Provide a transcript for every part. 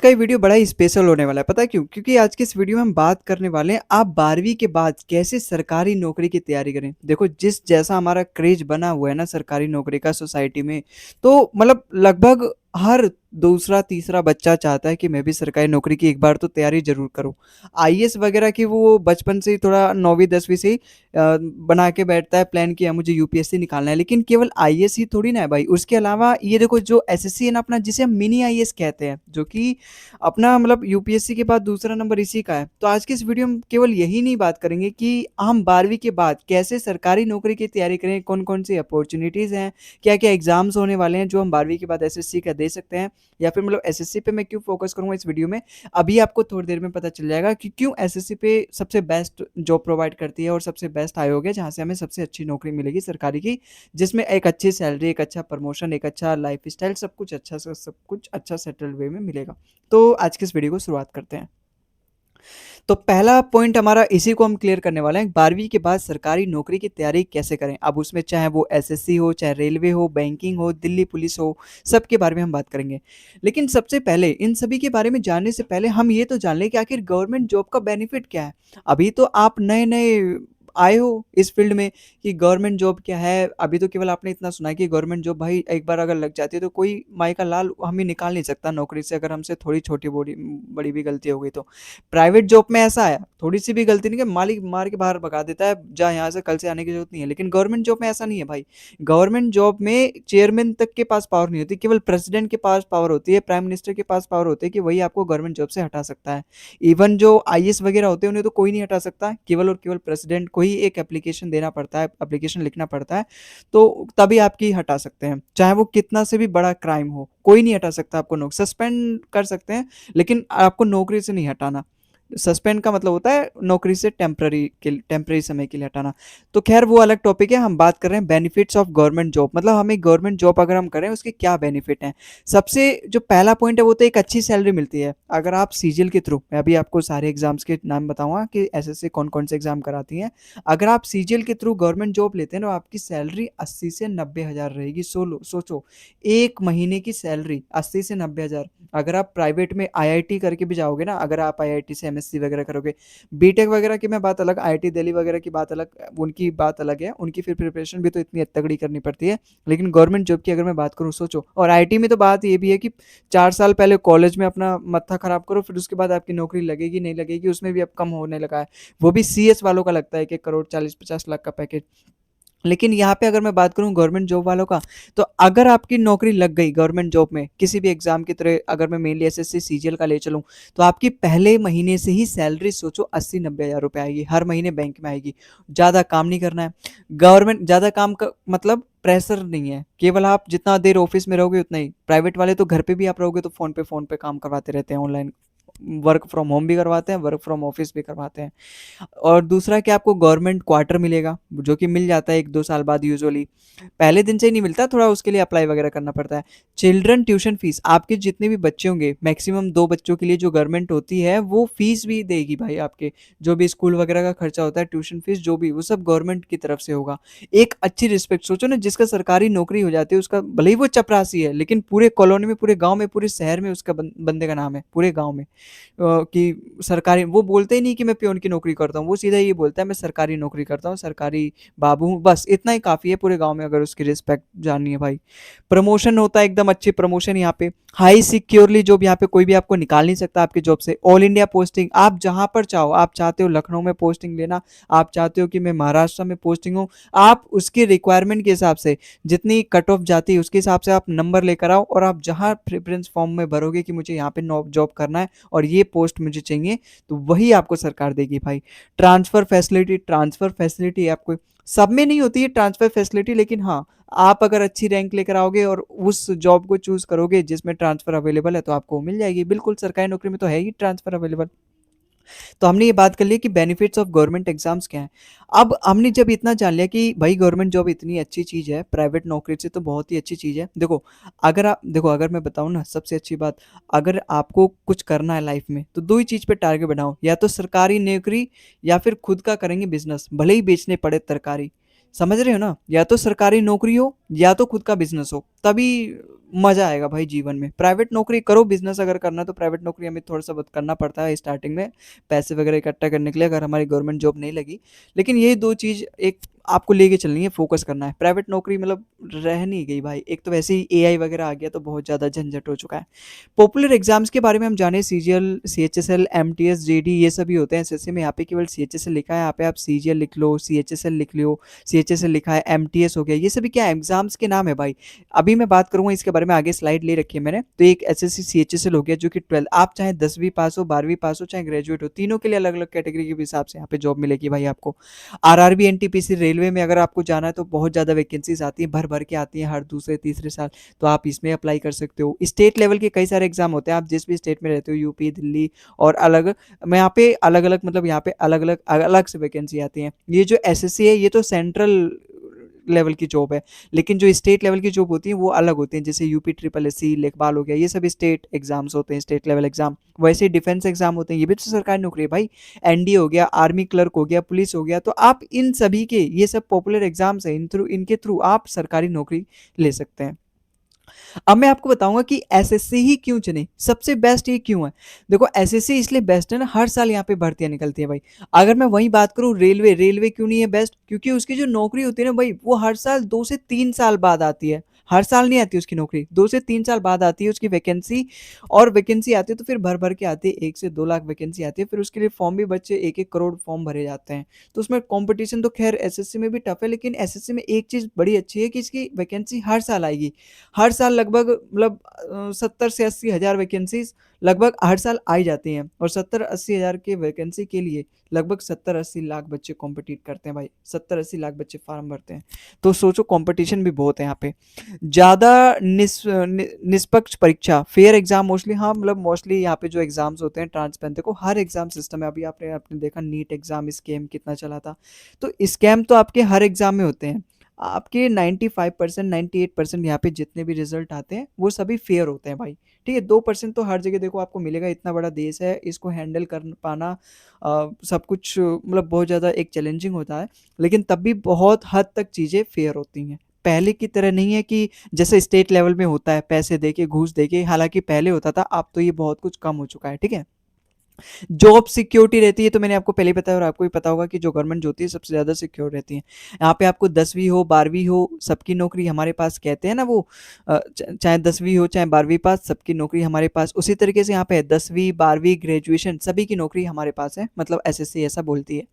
का ये वीडियो बड़ा ही स्पेशल होने वाला है, पता है क्यों? क्योंकि आज की इस वीडियो में हम बात करने वाले हैं आप 12वीं के बाद कैसे सरकारी नौकरी की तैयारी करें। देखो जिस जैसा हमारा क्रेज़ बना हुआ है ना सरकारी नौकरी का सोसाइटी में, तो मतलब लगभग हर दूसरा तीसरा बच्चा चाहता है कि मैं भी सरकारी नौकरी की एक बार तो तैयारी ज़रूर करूँ। आईएएस वगैरह की वो बचपन से ही थोड़ा 9वीं 10वीं से ही बना के बैठता है प्लान कि मुझे यूपीएससी निकालना है, लेकिन केवल आईएएस ही थोड़ी ना है भाई। उसके अलावा ये देखो जो एसएससी है ना अपना, जिसे हम मिनी आईएएस कहते हैं, जो कि अपना मतलब यूपीएससी के बाद दूसरा नंबर इसी का है। तो आज की इस वीडियो में केवल यही नहीं बात करेंगे कि हम 12वीं के बाद कैसे सरकारी नौकरी की तैयारी करें, कौन-कौन सी अपॉर्च्युनिटीज़ हैं, क्या-क्या एग्ज़ाम्स होने वाले हैं जो हम 12वीं के बाद एसएससी का दे सकते हैं, या फिर मतलब एसएससी पे मैं क्यों फ़ोकस करूँगा इस वीडियो में। अभी आपको थोड़ी देर में पता चल जाएगा कि क्यों एसएससी पे सबसे बेस्ट जॉब प्रोवाइड करती है और सबसे बेस्ट आयोग है जहाँ से हमें सबसे अच्छी नौकरी मिलेगी सरकारी की, जिसमें एक अच्छी सैलरी, एक अच्छा प्रमोशन, एक अच्छा लाइफ़स्टाइल, सब कुछ अच्छा सेटल्ड वे में मिलेगा। तो आज की इस वीडियो को शुरुआत करते हैं। तो पहला पॉइंट हमारा इसी को हम क्लियर करने वाले हैं, 12वीं के बाद सरकारी नौकरी की तैयारी कैसे करें। अब उसमें चाहे वो एसएससी हो, चाहे रेलवे हो, बैंकिंग हो, दिल्ली पुलिस हो, सबके बारे में हम बात करेंगे। लेकिन सबसे पहले इन सभी के बारे में जानने से पहले हम ये तो जान लें कि आखिर गवर्नमेंट जॉब का बेनिफिट क्या है। अभी तो आप नए-नए आए हो इस फील्ड में कि गवर्नमेंट जॉब क्या है। अभी तो केवल आपने इतना सुना है कि गवर्नमेंट जॉब भाई एक बार अगर लग जाती है तो कोई माई का लाल हमें निकाल नहीं सकता नौकरी से, अगर हमसे थोड़ी छोटी बड़ी बड़ी भी गलती हो गई तो। प्राइवेट जॉब में ऐसा है, थोड़ी-सी भी गलती नहीं कि मालिक मार के बाहर भगा देता है, जा यहाँ से, कल से आने की ज़रूरत नहीं है। लेकिन गवर्नमेंट जॉब में ऐसा नहीं है भाई। गवर्नमेंट जॉब में चेयरमैन तक के पास पावर नहीं होती, केवल प्रेसिडेंट के पास पावर होती है, प्राइम मिनिस्टर के पास पावर होती है कि वही आपको गवर्नमेंट जॉब से हटा सकता है। इवन जो आईएएस वगैरह होते हैं, उन्हें तो कोई नहीं हटा सकता, केवल और केवल प्रेसिडेंट को ही एक एप्लीकेशन देना पड़ता है, एप्लीकेशन लिखना पड़ता है, तो तभी आपकी हटा सकते हैं। चाहे वो कितना से भी बड़ा क्राइम हो, कोई नहीं हटा सकता आपको, सस्पेंड कर सकते हैं, लेकिन आपको नौकरी से नहीं हटाना। सस्पेंड का मतलब होता है नौकरी से टेम्पररी समय के लिए हटाना। तो खैर वो अलग टॉपिक है, हम बात कर रहे हैं बेनिफिट्स ऑफ गवर्नमेंट जॉब, मतलब हमें गवर्नमेंट जॉब अगर हम करें उसके क्या बेनिफिट हैं। सबसे जो पहला पॉइंट है वो तो एक अच्छी सैलरी मिलती है अगर आप सीजीएल के थ्रू, मैं अभी आपको सारे एग्जाम्स के नाम बताऊंगा कि एसएससी कौन कौन से एग्जाम कराती हैं। अगर आप सीजीएल के थ्रू गवर्नमेंट जॉब लेते हैं तो आपकी सैलरी 80 से 90 हज़ार रहेगी। सोचो एक महीने की सैलरी 80 से 90 हज़ार। अगर आप प्राइवेट में आईआईटी करके भी जाओगे ना, अगर आप आईआईटी से एमएससी वगैरह करोगे, बीटेक वगैरह की मैं बात अलग, आईआईटी दिल्ली वगैरह की बात अलग, उनकी बात अलग है, उनकी फिर प्रिपरेशन भी तो इतनी तगड़ी करनी पड़ती है। लेकिन गवर्नमेंट जॉब की अगर मैं बात करूँ, सोचो, और आईआईटी में तो बात ये भी है कि 4 साल पहले कॉलेज में अपना मत्था खराब करो, फिर उसके बाद आपकी नौकरी लगेगी नहीं लगेगी उसमें भी अब कम होने लगा है। वो भी सीएस वालों का लगता है 1 करोड़ 40-50 लाख का पैकेज। लेकिन यहाँ पे अगर मैं बात करूँ गवर्नमेंट जॉब वालों का, तो अगर आपकी नौकरी लग गई गवर्नमेंट जॉब में किसी भी एग्जाम की तरह, अगर मैं मेनली एसएससी सीजीएल का ले चलूँ, तो आपकी पहले महीने से ही सैलरी सोचो 80-90 हज़ार रुपये आएगी, हर महीने बैंक में आएगी। ज़्यादा काम नहीं करना है। गवर्नमेंट ज़्यादा काम का मतलब प्रेशर नहीं है, केवल आप जितना देर ऑफिस में रहोगे उतना ही। प्राइवेट वाले तो घर पे भी आप रहोगे तो फ़ोन पे काम करवाते रहते हैं, ऑनलाइन वर्क फ्रॉम होम भी करवाते हैं, वर्क फ्रॉम ऑफिस भी करवाते हैं। और दूसरा कि आपको गवर्नमेंट क्वार्टर मिलेगा, जो कि मिल जाता है 1-2 साल बाद यूजुअली। पहले दिन से ही नहीं मिलता, थोड़ा उसके लिए अप्लाई वगैरह करना पड़ता है। चिल्ड्रन ट्यूशन फीस, आपके जितने भी बच्चे होंगे, मैक्सिमम 2 बच्चों के लिए जो गवर्नमेंट होती है वो फीस भी देगी भाई आपके। जो भी स्कूल वगैरह का खर्चा होता है, ट्यूशन फीस जो भी, वो सब गवर्नमेंट की तरफ से होगा। एक अच्छी रिस्पेक्ट, सोचो ना, जिसका सरकारी नौकरी हो जाती है उसका भले ही वो चपरासी है, लेकिन पूरे कॉलोनी में, पूरे गाँव में, पूरे शहर में उसका बंदे का नाम है, पूरे गाँव में। कि सरकारी, वो बोलते ही नहीं कि मैं पियोन की नौकरी करता हूँ, वो सीधा ये बोलता है मैं सरकारी नौकरी करता हूँ, सरकारी बाबू हूँ, बस इतना ही काफ़ी है पूरे गांव में अगर उसकी रिस्पेक्ट जाननी है भाई। प्रमोशन होता है एकदम अच्छी प्रमोशन यहाँ पे। हाई सिक्योरली जॉब, यहाँ पे कोई भी आपको निकाल नहीं सकता आपकी जॉब से। ऑल इंडिया पोस्टिंग, आप जहाँ पर चाहो, आप चाहते हो लखनऊ में पोस्टिंग लेना, आप चाहते हो कि मैं महाराष्ट्र में पोस्टिंग हूँ, आप उसकी रिक्वायरमेंट के हिसाब से, जितनी कट ऑफ जाती है उसके हिसाब से आप नंबर लेकर आओ, और आप जहाँ प्रेफरेंस फॉर्म में भरोगे कि मुझे यहाँ पे जॉब करना है और ये पोस्ट मुझे चाहिए, तो वही आपको सरकार देगी भाई। ट्रांसफ़र फैसिलिटी आपको सब में नहीं होती है ट्रांसफ़र फैसिलिटी, लेकिन हाँ, आप अगर अच्छी रैंक लेकर आओगे और उस जॉब को चूज़ करोगे जिसमें ट्रांसफ़र अवेलेबल है, तो आपको मिल जाएगी। बिल्कुल सरकारी नौकरी में तो है ही ट्रांसफ़र अवेलेबल। तो हमने ये बात कर ली कि बेनिफिट्स ऑफ गवर्नमेंट एग्जाम्स क्या हैं। अब हमने जब इतना जान लिया कि भाई गवर्नमेंट जॉब इतनी अच्छी चीज़ है, प्राइवेट नौकरी से तो बहुत ही अच्छी चीज़ है। अगर मैं बताऊँ ना, सबसे अच्छी बात, अगर आपको कुछ करना है लाइफ में तो 2 ही चीज़ पे टारगेट बनाओ, या तो सरकारी नौकरी या फिर खुद का करेंगे बिज़नेस, भले ही बेचने पड़े तरकारी। समझ रहे हो ना? या तो सरकारी नौकरी हो या तो खुद का बिज़नेस हो, तभी मज़ा आएगा भाई जीवन में। प्राइवेट नौकरी करो, बिज़नेस अगर करना है तो प्राइवेट नौकरी हमें थोड़ा-सा बहुत करना पड़ता है स्टार्टिंग में, पैसे वगैरह इकट्ठा करने के लिए अगर हमारी गवर्नमेंट जॉब नहीं लगी। लेकिन ये 2 चीज़ एक आपको लेके चलनी है, फ़ोकस करना है। प्राइवेट नौकरी मतलब रह नहीं गई भाई, एक तो वैसे ही एआई वगैरह आ गया तो बहुत ज़्यादा झंझट हो चुका है। पॉपुलर एग्ज़ाम्स के बारे में हम जानें, सीजीएल, सीएचएसएल, एमटीएस, जेईई ये सभी होते हैं एसएससी में। यहाँ पे केवल सीएचएसएल लिखा है, यहाँ पे आप सीजीएल लिख लो, सीएचएसएल लिख लो, सीएचएसएल लिखा है, एमटीएस हो गया, ये सभी क्या एग्ज़ाम्स के नाम है भाई। अभी मैं बात करूँगा इसके बारे में, आगे स्लाइड ले रखी है मैंने। तो एक एसएससी सीएचएसएल हो गया जो कि 12 आप चाहे 10वीं पास हो, 12वीं पास हो, चाहे ग्रेजुएट हो, तीनों के लिए अलग-अलग कैटेगरी के हिसाब से यहाँ पे जॉब मिलेगी भाई आपको। आरआरबी, एनटीपीसी, रेलवे में अगर आपको जाना है तो बहुत ज़्यादा वैकेंसीज़ आती हैं, भर-भर के आती हैं हर दूसरे तीसरे साल, तो आप इसमें अप्लाई कर सकते हो। स्टेट लेवल के कई सारे एग्ज़ाम होते हैं, आप जिस भी स्टेट में रहते हो, यूपी, दिल्ली और अलग, मैं यहाँ पे अलग-अलग मतलब यहाँ पे अलग-अलग अलग से वैकेंसी आती हैं। ये जो एसएससी है ये तो सेंट्रल लेवल की जॉब है, लेकिन जो स्टेट लेवल की जॉब होती है वो अलग होती हैं, जैसे यूपी ट्रिपल एससी, लेखपाल हो गया, ये सब स्टेट एग्जाम्स होते हैं, स्टेट लेवल एग्जाम। वैसे डिफेंस एग्जाम होते हैं, ये भी तो सरकारी नौकरी है भाई। एनडीए हो गया, आर्मी क्लर्क हो गया, पुलिस हो गया, तो आप इन सभी के, ये सब पॉपुलर एग्जाम्स हैं, इनके थ्रू आप सरकारी नौकरी ले सकते हैं। अब मैं आपको बताऊंगा कि एसएससी ही क्यों चुने, सबसे बेस्ट ये क्यों है। देखो एसएससी इसलिए बेस्ट है ना, हर साल यहाँ पे भर्तियां निकलती है भाई। अगर मैं वही बात करूँ, रेलवे, रेलवे क्यों नहीं है बेस्ट, क्योंकि उसकी जो नौकरी होती है ना भाई, वो हर साल 2 से 3 साल बाद आती है। हर साल नहीं आती उसकी नौकरी, 2 से 3 साल बाद आती है उसकी वैकेंसी। और वैकेंसी आती है तो फिर भर भर के आती है, 1 से 2 लाख वैकेंसी आती है, फिर उसके लिए फॉर्म भी बच्चे 1-1 करोड़ फॉर्म भरे जाते हैं। तो उसमें कंपटीशन तो खैर एसएससी में भी टफ है, लेकिन एसएससी में एक चीज़ बड़ी अच्छी है कि इसकी वैकेंसी हर साल आएगी। हर साल लगभग मतलब 70 से 80 हज़ार वैकेंसीज लगभग हर साल आई जाती हैं, और 70-80 हज़ार के वैकेंसी के लिए लगभग 70-80 लाख बच्चे कॉम्पिटिट करते हैं भाई, 70-80 लाख बच्चे फॉर्म भरते हैं। तो सोचो कंपटीशन भी बहुत है यहाँ पे। ज़्यादा निष्पक्ष परीक्षा, फेयर एग्जाम मोस्टली, हाँ मतलब मोस्टली यहाँ पे जो एग्जाम्स होते हैं ट्रांसपेरेंट, देखो हर एग्जाम सिस्टम है। अभी आपने आपने देखा नीट एग्जाम स्कैम कितना चला था, तो स्कैम तो आपके हर एग्जाम में होते हैं। आपके 95% 98% यहाँ पे जितने भी रिजल्ट आते हैं वो सभी फेयर होते हैं भाई। ठीक है, 2% तो हर जगह देखो आपको मिलेगा, इतना बड़ा देश है, इसको हैंडल कर पाना सब कुछ मतलब बहुत ज़्यादा एक चैलेंजिंग होता है। लेकिन तब भी बहुत हद तक चीज़ें फेयर होती हैं। पहले की तरह नहीं है कि जैसे स्टेट लेवल में होता है पैसे दे के, घूस दे के, हालांकि पहले होता था, अब तो ये बहुत कुछ कम हो चुका है। ठीक है, जॉब सिक्योरिटी रहती है, तो मैंने आपको पहले ही बताया और आपको भी पता होगा कि जो गवर्नमेंट होती है सबसे ज़्यादा सिक्योर रहती है। यहाँ पे आपको 10वीं हो 12वीं हो सबकी नौकरी हमारे पास, कहते हैं ना वो चाहे 10वीं हो चाहे 12वीं पास, सबकी नौकरी हमारे पास। उसी तरीके से यहाँ पे 10वीं 12वीं ग्रेजुएशन सभी की नौकरी हमारे पास है, मतलब एसएससी ऐसा बोलती है।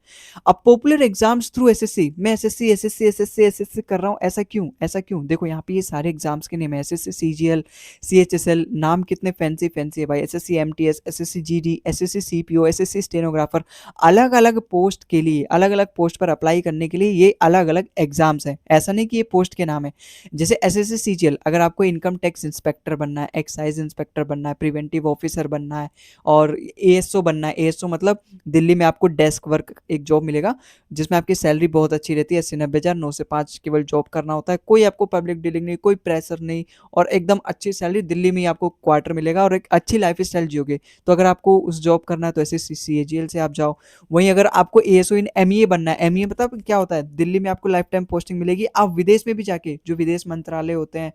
अब पॉपुलर एग्जाम्स थ्रू एसएससी, मैं एसएससी एसएससी एसएससी एसएससी कर रहा हूँ, ऐसा क्यों, ऐसा क्यों? देखो यहाँ पे ये सारे एग्जाम्स के नेम है, एसएससी सीजीएल, सीएचएसएल, नाम कितने फैंसी फैंसी है भाई, SSC MTS, SSC GD, SSC CPO, SSC stenographer. अलग अलग पोस्ट के लिए, अलग अलग पोस्ट पर अप्लाई करने के लिए ये अलग अलग एग्जाम्स हैं, ऐसा नहीं कि ये पोस्ट के नाम है। जैसे एसएससी सीजीएल, अगर आपको इनकम टैक्स इंस्पेक्टर बनना है, एक्साइज इंस्पेक्टर बनना है, प्रिवेंटिव ऑफिसर बनना है, और एएसओ बनना है, एएसओ मतलब दिल्ली में आपको डेस्क वर्क एक जॉब मिलेगा, जिसमें आपकी सैलरी बहुत अच्छी रहती है, 80-90 हज़ार, 9 से 5 केवल जॉब करना होता है, कोई आपको पब्लिक डीलिंग नहीं, कोई प्रेशर नहीं, और एकदम अच्छी सैलरी, दिल्ली में ही आपको क्वार्टर मिलेगा और एक अच्छी लाइफ स्टाइल जियोगे। तो अगर आपको उस जॉब करना है तो ऐसे सीएजीएल से आप जाओ। वहीं अगर आपको एएसओ इन एमईए बनना है, एमईए मतलब क्या होता है, दिल्ली में आपको लाइफ टाइम पोस्टिंग मिलेगी, आप विदेश में भी जाके, जो विदेश मंत्रालय होते हैं,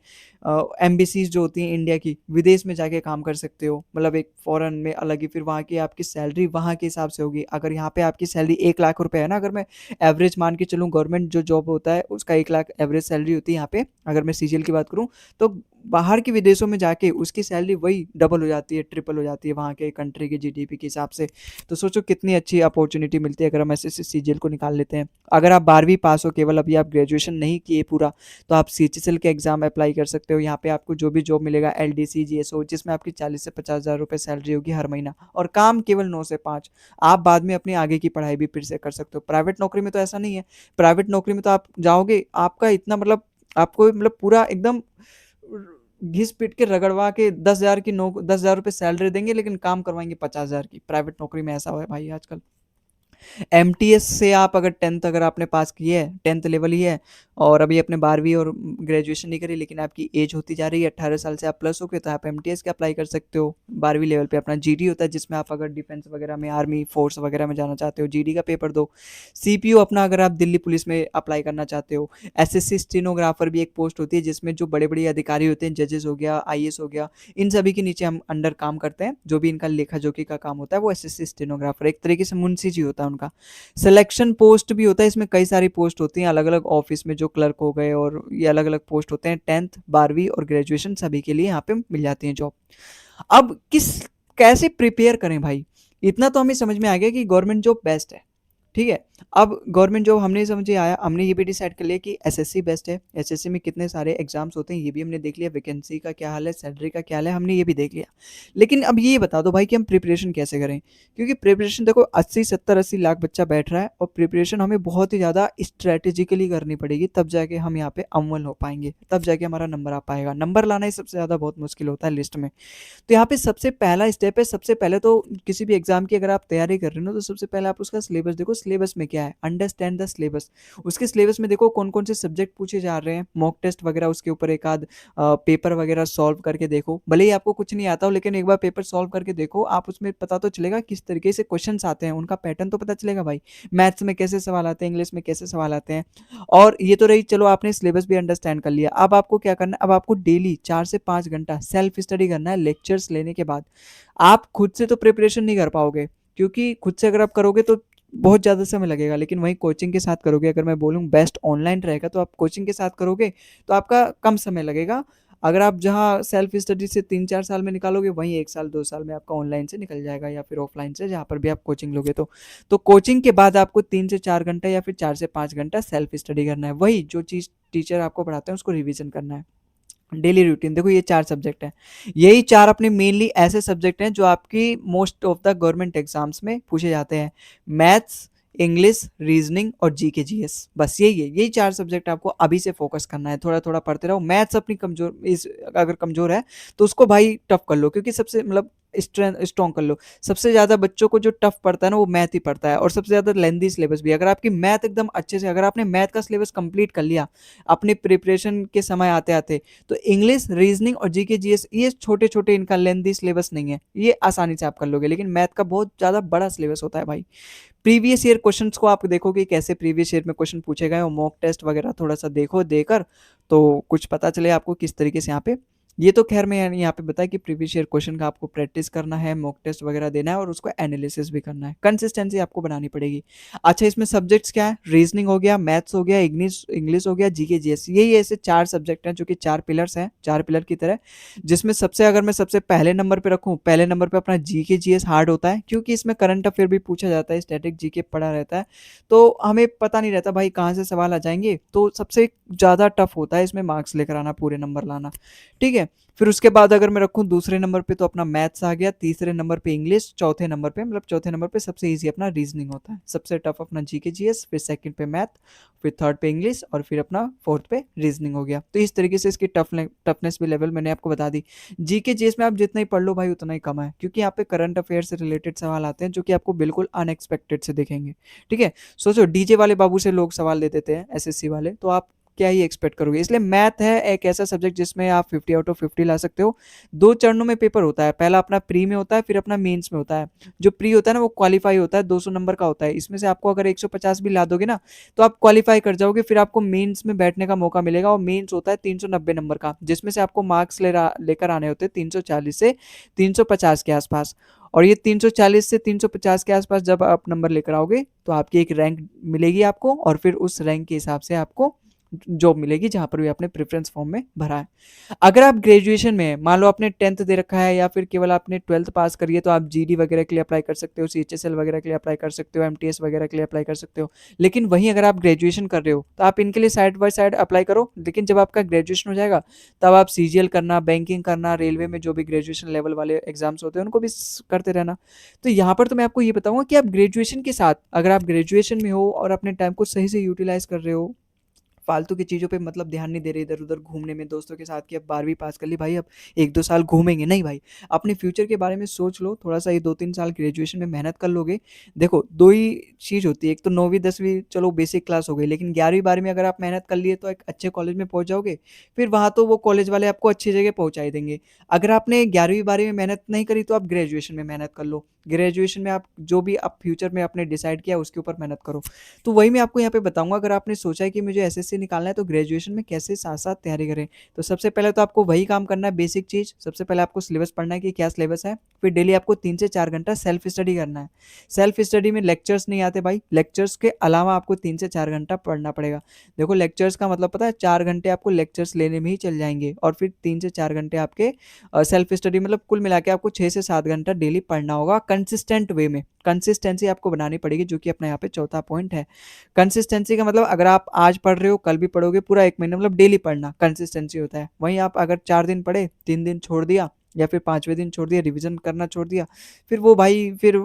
एम्बेसीज जो होती हैं इंडिया की, विदेश में जाके काम कर सकते हो, मतलब एक फॉरेन में अलग ही, फिर वहाँ की आपकी सैलरी वहाँ के हिसाब से होगी। अगर यहाँ पे आपकी सैलरी 1 लाख रुपए है ना, अगर मैं एवरेज मान के चलूँ, गवर्नमेंट जो जॉब होता है उसका 1 लाख एवरेज सैलरी होती है यहाँ पे, अगर मैं सीजीएल की बात करूँ, तो बाहर के विदेशों में जाके उसकी सैलरी वही डबल हो जाती है, ट्रिपल हो जाती है वहाँ के कंट्री के जीडीपी के हिसाब से। तो सोचो कितनी अच्छी अपॉर्चुनिटी मिलती है अगर हम एसएससी सीजीएल को निकाल लेते हैं। अगर आप 12वीं पास हो केवल, अभी आप ग्रेजुएशन नहीं किए पूरा, तो आप सीएचएसएल के एग्जाम अप्लाई कर सकते हो। यहाँ पे आपको जो भी जॉब मिलेगा एलडीसी जीएसओ, जिसमें आपकी 40 से 50 हज़ार रुपये सैलरी होगी हर महीना, और काम केवल 9 से 5। आप बाद में अपनी आगे की पढ़ाई भी फिर से कर सकते हो। प्राइवेट नौकरी में तो ऐसा नहीं है। प्राइवेट नौकरी में तो आप जाओगे, आपका इतना मतलब आपको मतलब पूरा एकदम घिस पीट के रगड़वा के 10 हज़ार की नौक 10 हज़ार रुपये सैलरी देंगे, लेकिन काम करवाएंगे 50 हज़ार की। प्राइवेट नौकरी में ऐसा हुआ है भाई आजकल। एमटीएस से आप अगर 10th अगर आपने पास की है, 10th लेवल ही है और अभी आपने 12वीं और ग्रेजुएशन नहीं करी, लेकिन आपकी एज होती जा रही है, 18 साल से आप प्लस हो गए, तो आप एमटीएस के अप्लाई कर सकते हो। 12वीं लेवल पे अपना जीडी होता है, जिसमें आप अगर डिफेंस वगैरह में, आर्मी फोर्स वगैरह में जाना चाहते हो, जीडी का पेपर दो। सीपीओ अपना अगर आप दिल्ली पुलिस में अप्लाई करना चाहते हो। एसएससी स्टेनोग्राफर भी एक पोस्ट होती है, जिसमें जो बड़े बड़े अधिकारी होते हैं, जजेस हो गया, आईएएस हो गया, इन सभी के नीचे हम अंडर काम करते हैं। जो भी इनका लेखा जोखी का काम होता है, वो एसएससी स्टेनोग्राफर एक तरीके से मुंशी जी होता है उनका। सिलेक्शन पोस्ट भी होता है, इसमें कई सारी पोस्ट होती हैं अलग अलग ऑफिस में, जो क्लर्क हो गए, और ये अलग अलग पोस्ट होते हैं। 10th 12वीं और ग्रेजुएशन सभी के लिए यहाँ पे मिल जाती है जॉब। अब कैसे प्रिपेयर करें भाई, इतना तो हमें समझ में आ गया कि गवर्नमेंट जॉब बेस्ट है। ठीक है। अब गवर्नमेंट जॉब हमने समझे आया, हमने ये भी डिसाइड कर लिया कि एसएससी बेस्ट है। एसएससी में कितने सारे एग्जाम्स होते हैं ये भी हमने देख लिया, वैकेंसी का क्या हाल है, सैलरी का क्या हाल है, हमने ये भी देख लिया। लेकिन अब ये बता दो भाई कि हम प्रिपरेशन कैसे करें, क्योंकि प्रिपरेशन देखो 80 70 80 लाख बच्चा बैठ रहा है, और प्रिपरेशन हमें बहुत ही ज़्यादा स्ट्रेटेजिकली करनी पड़ेगी, तब जाके हम यहाँ पे अव्वल हो पाएंगे, तब जाके हमारा नंबर आ पाएगा। नंबर लाना ही सबसे ज़्यादा बहुत मुश्किल होता है लिस्ट में। तो यहाँ पे सबसे पहला स्टेप है, सबसे पहले तो किसी भी एग्जाम की अगर आप तैयारी कर रहे हो तो सबसे पहले आप उसका सिलेबस देखो, सिलेबस में क्या है, अंडरस्टैंड द सिलेबस। उसके सिलेबस में देखो कौन कौन से सब्जेक्ट पूछे जा रहे हैं, मॉक टेस्ट वगैरह उसके ऊपर एक आध पेपर वगैरह सॉल्व करके देखो। भले ही आपको कुछ नहीं आता हो, लेकिन एक बार पेपर सॉल्व करके देखो, आप उसमें पता तो चलेगा किस तरीके से क्वेश्चन आते हैं, उनका पैटर्न तो पता चलेगा भाई। मैथ्स में कैसे सवाल आते हैं, इंग्लिश में कैसे सवाल आते हैं। और ये तो रही, चलो आपने सिलेबस भी अंडरस्टैंड कर लिया, अब आपको क्या करना है, अब आपको डेली 4 से 5 घंटा सेल्फ स्टडी करना है। लेक्चर्स लेने के बाद आप खुद से तो प्रिपरेशन नहीं कर पाओगे, क्योंकि खुद से अगर आप करोगे तो बहुत ज़्यादा समय लगेगा, लेकिन वहीं कोचिंग के साथ करोगे, अगर मैं बोलूँ बेस्ट ऑनलाइन रहेगा, तो आप कोचिंग के साथ करोगे तो आपका कम समय लगेगा। अगर आप जहाँ सेल्फ स्टडी से 3 4 साल में निकालोगे, वहीं 1 साल 2 साल में आपका ऑनलाइन से निकल जाएगा, या फिर ऑफलाइन से जहाँ पर भी आप कोचिंग लोगे। तो कोचिंग के बाद आपको 3 से 4 घंटा या फिर 4 से 5 घंटा सेल्फ स्टडी करना है, वही जो चीज़ टीचर आपको पढ़ाते हैं उसको रिवीजन करना है। डेली रूटीन देखो, ये 4 सब्जेक्ट हैं, यही 4 अपने मेनली ऐसे सब्जेक्ट हैं जो आपकी most of the government exams में पूछे जाते हैं। मैथ्स, इंग्लिश, रीजनिंग और जीके जीएस, बस यही है, यही 4 सब्जेक्ट आपको अभी से फोकस करना है। थोड़ा थोड़ा पढ़ते रहो। मैथ्स अपनी कमजोर इस अगर कमजोर है तो उसको भाई टफ कर लो, क्योंकि सबसे मतलब स्ट्रॉन्ग कर लो। सबसे ज़्यादा बच्चों को जो टफ पड़ता है ना, वो मैथ ही पड़ता है, और सबसे ज़्यादा लेंदी सिलेबस भी। अगर आपकी मैथ एकदम अच्छे से, अगर आपने मैथ का सिलेबस कंप्लीट कर लिया अपनी प्रिपरेशन के समय आते आते, तो इंग्लिश, रीजनिंग और जीके जीएस ये छोटे छोटे, इनका लेंदी सिलेबस नहीं है, ये आसानी से आप कर लोगे। लेकिन मैथ का बहुत ज़्यादा बड़ा सिलेबस होता है भाई। प्रीवियस ईयर क्वेश्चंस को आप देखोगे कैसे प्रीवियस ईयर में क्वेश्चन पूछे गए, और मॉक टेस्ट वगैरह थोड़ा सा देखो, देकर तो कुछ पता चले आपको किस तरीके से यहाँ पे। ये तो खैर मैं यहाँ पे बताया कि प्रीवियस ईयर क्वेश्चन का आपको प्रैक्टिस करना है, मॉक टेस्ट वगैरह देना है, और उसको एनालिसिस भी करना है, कंसिस्टेंसी आपको बनानी पड़ेगी। अच्छा, इसमें सब्जेक्ट्स क्या है, रीजनिंग हो गया, मैथ्स हो गया, इंग्लिश इंग्लिश हो गया, जीके जीएस, यही ऐसे 4 सब्जेक्ट हैं जो कि 4 पिलर्स हैं, 4 पिलर की तरह। जिसमें सबसे, अगर मैं सबसे पहले नंबर पे रखूँ, पहले नंबर पे अपना जीके जीएस हार्ड होता है, क्योंकि इसमें करंट अफेयर भी पूछा जाता है, स्टैटिक जीके पढ़ा रहता है, तो हमें पता नहीं रहता भाई कहाँ से सवाल आ जाएंगे, तो सबसे ज़्यादा टफ होता है इसमें मार्क्स लेकर आना, पूरे नंबर लाना। ठीक है। फिर उसके बाद अगर मैं रखूँ दूसरे नंबर पे, तो अपना मैथ्स आ गया, तीसरे नंबर पे इंग्लिश, चौथे नंबर पे, मतलब चौथे नंबर पे सबसे इजी अपना रीजनिंग होता है, सबसे टफ अपना जीके जीएस, फिर सेकंड पे मैथ, फिर थर्ड पे इंग्लिश, और फिर अपना फोर्थ पे रीजनिंग हो गया। तो इस तरीके से इसकी टफनेस भी लेवल मैंने आपको बता दी। जीके जीएस में आप जितना ही पढ़ लो भाई उतना ही कम है, क्योंकि यहाँ पे करंट अफेयर से रिलेटेड सवाल आते हैं जो कि आपको बिल्कुल अनएक्सपेक्टेड से दिखेंगे। ठीक है। सोचो डीजे वाले बाबू से लोग सवाल दे देते हैं, एसएससी वाले, तो आप क्या ही एक्सपेक्ट करोगे। इसलिए मैथ है एक ऐसा सब्जेक्ट जिसमें आप 50 आउट ऑफ 50 ला सकते हो। 2 चरणों में पेपर होता है, पहला अपना प्री में होता है, फिर अपना मेंस में होता है। जो प्री होता है ना, वो क्वालिफाई होता है, 200 नंबर का होता है। इसमें से आपको अगर 150 भी ला दोगे ना, तो आप क्वालिफाई कर जाओगे, फिर आपको मेंस में बैठने का मौका मिलेगा। और मेंस होता है 390 नंबर का, जिसमें से आपको मार्क्स लेकर आने होते हैं 340 से 350 के आसपास। और ये 340 से 350 के आसपास जब आप नंबर लेकर आओगे, तो आपकी एक रैंक मिलेगी आपको, और फिर उस रैंक के हिसाब से आपको जॉब मिलेगी जहाँ पर भी आपने प्रेफरेंस फॉर्म में भरा है। अगर आप ग्रेजुएशन में, मान लो आपने 10th दे रखा है, या फिर केवल आपने 12th पास करी है, तो आप जीडी वगैरह के लिए अप्लाई कर सकते हो, सीएचएसएल वगैरह के लिए अप्लाई कर सकते हो, एमटीएस वगैरह के लिए अप्लाई कर सकते हो। लेकिन वहीं अगर आप ग्रेजुएशन कर रहे हो, तो आप इनके लिए साइड बाय साइड अप्लाई करो। लेकिन जब आपका ग्रेजुएशन हो जाएगा, तब आप सीजीएल करना, बैंकिंग करना, रेलवे में जो भी ग्रेजुएशन लेवल वाले एग्जाम्स होते हैं उनको भी करते रहना। तो यहाँ पर तो मैं आपको ये बताऊंगा कि आप ग्रेजुएशन के साथ, अगर आप ग्रेजुएशन में हो और अपने टाइम को सही से यूटिलाइज कर रहे हो, फालतू की चीज़ों पे मतलब ध्यान नहीं दे रहे इधर-उधर घूमने में दोस्तों के साथ कि अब 12वीं पास कर ली भाई, अब 1-2 साल घूमेंगे, नहीं भाई। अपने फ्यूचर के बारे में सोच लो, थोड़ा-सा ये 2-3 साल ग्रेजुएशन में मेहनत कर लोगे। देखो 2 ही चीज़ होती है, एक तो 9वीं 10वीं चलो बेसिक क्लास हो गई, लेकिन 11वीं 12वीं में अगर आप मेहनत कर लिए तो एक अच्छे कॉलेज में पहुँच जाओगे, फिर वहाँ तो वो कॉलेज वाले आपको अच्छी जगह पहुँचा ही देंगे। अगर आपने 11वीं 12वीं में मेहनत नहीं करी तो आप ग्रेजुएशन में मेहनत कर लो। ग्रेजुएशन में आप जो भी आप फ्यूचर में आपने डिसाइड किया उसके ऊपर मेहनत करो। तो वही मैं आपको यहाँ पे बताऊँगा, अगर आपने सोचा है कि मुझे एसएससी निकालना है तो ग्रेजुएशन में कैसे साथ-साथ तैयारी करें। तो सबसे पहले तो आपको वही काम करना है बेसिक चीज़, सबसे पहले आपको सिलेबस पढ़ना है कि क्या सिलेबस है, फिर डेली आपको 3 से 4 घंटा सेल्फ स्टडी करना है। सेल्फ स्टडी में लेक्चर्स नहीं आते भाई, लेक्चर्स के अलावा आपको 3 से 4 घंटा पढ़ना पड़ेगा। देखो लेक्चर्स का मतलब पता है, 4 घंटे आपको लेक्चर्स लेने में ही चल जाएँगे और फिर 3 से 4 घंटे आपके सेल्फ स्टडी, मतलब कुल मिला के आपको 6 से 7 घंटा डेली पढ़ना होगा कंसिस्टेंट वे में। कंसिस्टेंसी आपको बनानी पड़ेगी, जो कि अपना यहाँ पे चौथा पॉइंट है। कंसिस्टेंसी का मतलब अगर आप आज पढ़ रहे हो कल भी पढ़ोगे, पूरा 1 महीना मतलब डेली पढ़ना कंसिस्टेंसी होता है। वहीं आप अगर 4 दिन पढ़े, 3 दिन छोड़ दिया या फिर 5वें दिन छोड़ दिया, रिवीजन करना छोड़ दिया, फिर वो भाई फिर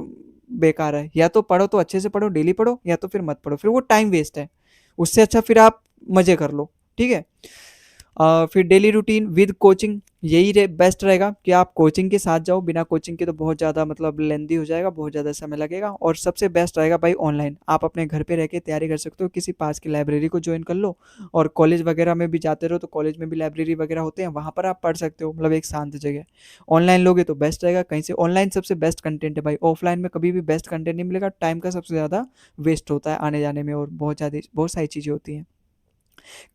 बेकार है। या तो पढ़ो तो अच्छे से पढ़ो, डेली पढ़ो, या तो फिर मत पढ़ो, फिर वो टाइम वेस्ट है। उससे अच्छा फिर आप मज़े कर लो, ठीक है? फिर डेली रूटीन विद कोचिंग, यही बेस्ट रहेगा कि आप कोचिंग के साथ जाओ। बिना कोचिंग के तो बहुत ज़्यादा मतलब लेंदी हो जाएगा, बहुत ज़्यादा समय लगेगा। और सबसे बेस्ट रहेगा भाई ऑनलाइन, आप अपने घर पे रह के तैयारी कर सकते हो, किसी पास की लाइब्रेरी को ज्वाइन कर लो। और कॉलेज वगैरह में भी जाते रहो तो कॉलेज में भी लाइब्रेरी वगैरह होते हैं, वहाँ पर आप पढ़ सकते हो, मतलब एक शांत जगह। ऑनलाइन लोगे तो बेस्ट रहेगा कहीं से। ऑनलाइन सबसे बेस्ट कंटेंट है भाई, ऑफलाइन में कभी भी बेस्ट कंटेंट नहीं मिलेगा, टाइम का सबसे ज़्यादा वेस्ट होता है आने जाने में, और बहुत सारी चीज़ें होती हैं।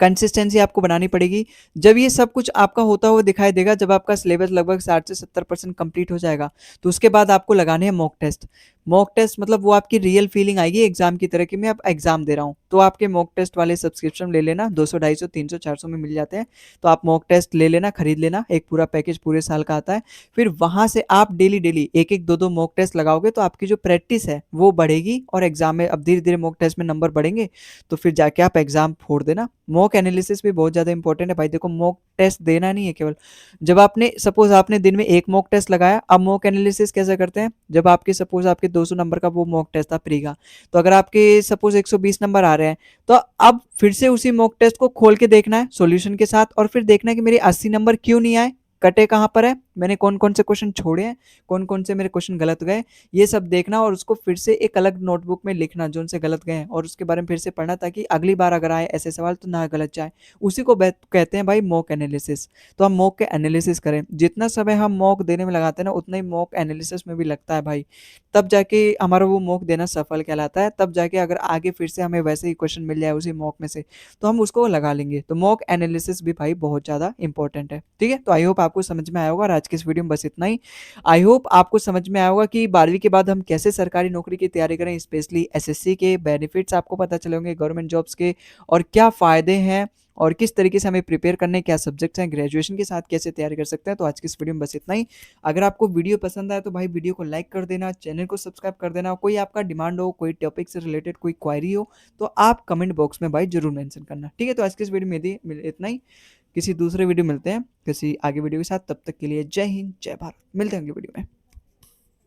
कंसिस्टेंसी आपको बनानी पड़ेगी। जब ये सब कुछ आपका होता हुआ दिखाई देगा, जब आपका सिलेबस लगभग 60 से 70% कंप्लीट हो जाएगा, तो उसके बाद आपको लगाने हैं मॉक टेस्ट। मॉक टेस्ट मतलब वो आपकी रियल फीलिंग आएगी एग्जाम की तरह कि मैं अब एग्जाम दे रहा हूँ। तो आपके मॉक टेस्ट वाले सब्सक्रिप्शन ले लेना, 200 250 300 400 में मिल जाते हैं। तो आप मॉक टेस्ट ले लेना, खरीद लेना, एक पूरा पैकेज पूरे साल का आता है। फिर वहां से आप डेली डेली एक एक दो दो मॉक टेस्ट लगाओगे तो आपकी जो प्रैक्टिस है वो बढ़ेगी, और एग्जाम में अब धीरे धीरे मॉक टेस्ट में नंबर बढ़ेंगे, तो फिर जाके आप एग्जाम फोड़ देना। मॉक एनालिसिस भी बहुत ज़्यादा इंपॉर्टेंट है भाई। देखो मॉक टेस्ट देना नहीं है केवल, जब आपने सपोज आपने दिन में एक मॉक टेस्ट लगाया, अब मॉक एनालिसिस कैसे करते हैं, जब आपके सपोज आपके 200 नंबर का वो मॉक टेस्ट था प्री का, तो अगर आपके सपोज 120 नंबर आ रहे हैं, तो अब फिर से उसी मॉक टेस्ट को खोल के देखना है सॉल्यूशन के साथ, और फिर देखना है कि मेरे 80 नंबर क्यों नहीं आए, कटे कहाँ पर है, मैंने कौन कौन से क्वेश्चन छोड़े हैं, कौन कौन से मेरे क्वेश्चन गलत गए, ये सब देखना, और उसको फिर से एक अलग नोटबुक में लिखना जो उनसे गलत गए हैं, और उसके बारे में फिर से पढ़ना, ताकि अगली बार अगर आए ऐसे सवाल तो ना गलत जाए। उसी को कहते हैं भाई मॉक एनालिसिस। तो हम मॉक के एनालिसिस करें, जितना समय हम मॉक देने में लगाते हैं ना, उतना ही मॉक एनालिसिस में भी लगता है भाई। तब जाके हमारा वो मॉक देना सफल कहलाता है। तब जाके अगर आगे फिर से हमें वैसे ही क्वेश्चन मिल जाए उसी मॉक में से, तो हम उसको लगा लेंगे। तो मॉक एनालिसिस भी भाई बहुत ज़्यादा इंपॉर्टेंट है, ठीक है? तो आई होप आपको समझ में आया होगा, और आज की इस वीडियो में बस इतना ही। आई होप आपको समझ में आया होगा कि 12वीं के बाद हम कैसे सरकारी नौकरी की तैयारी करें, स्पेशली एसएससी के बेनिफिट्स आपको पता चले होंगे, गवर्नमेंट जॉब्स के, और क्या फ़ायदे हैं, और किस तरीके से हमें प्रिपेयर करने, क्या सब्जेक्ट्स हैं, ग्रेजुएशन के साथ कैसे तैयारी कर सकते हैं। तो आज की इस वीडियो में बस इतना ही। अगर आपको वीडियो पसंद आए तो भाई वीडियो को लाइक कर देना, चैनल को सब्सक्राइब कर देना। कोई आपका डिमांड हो, कोई टॉपिक से रिलेटेड कोई क्वायरी हो, तो आप कमेंट बॉक्स में भाई जरूर मेंशन करना, ठीक है? तो आज की इस वीडियो में इतना ही। किसी दूसरे वीडियो मिलते हैं किसी आगे वीडियो के साथ, तब तक के लिए जय हिंद जय भारत, मिलते हैं अगली वीडियो में।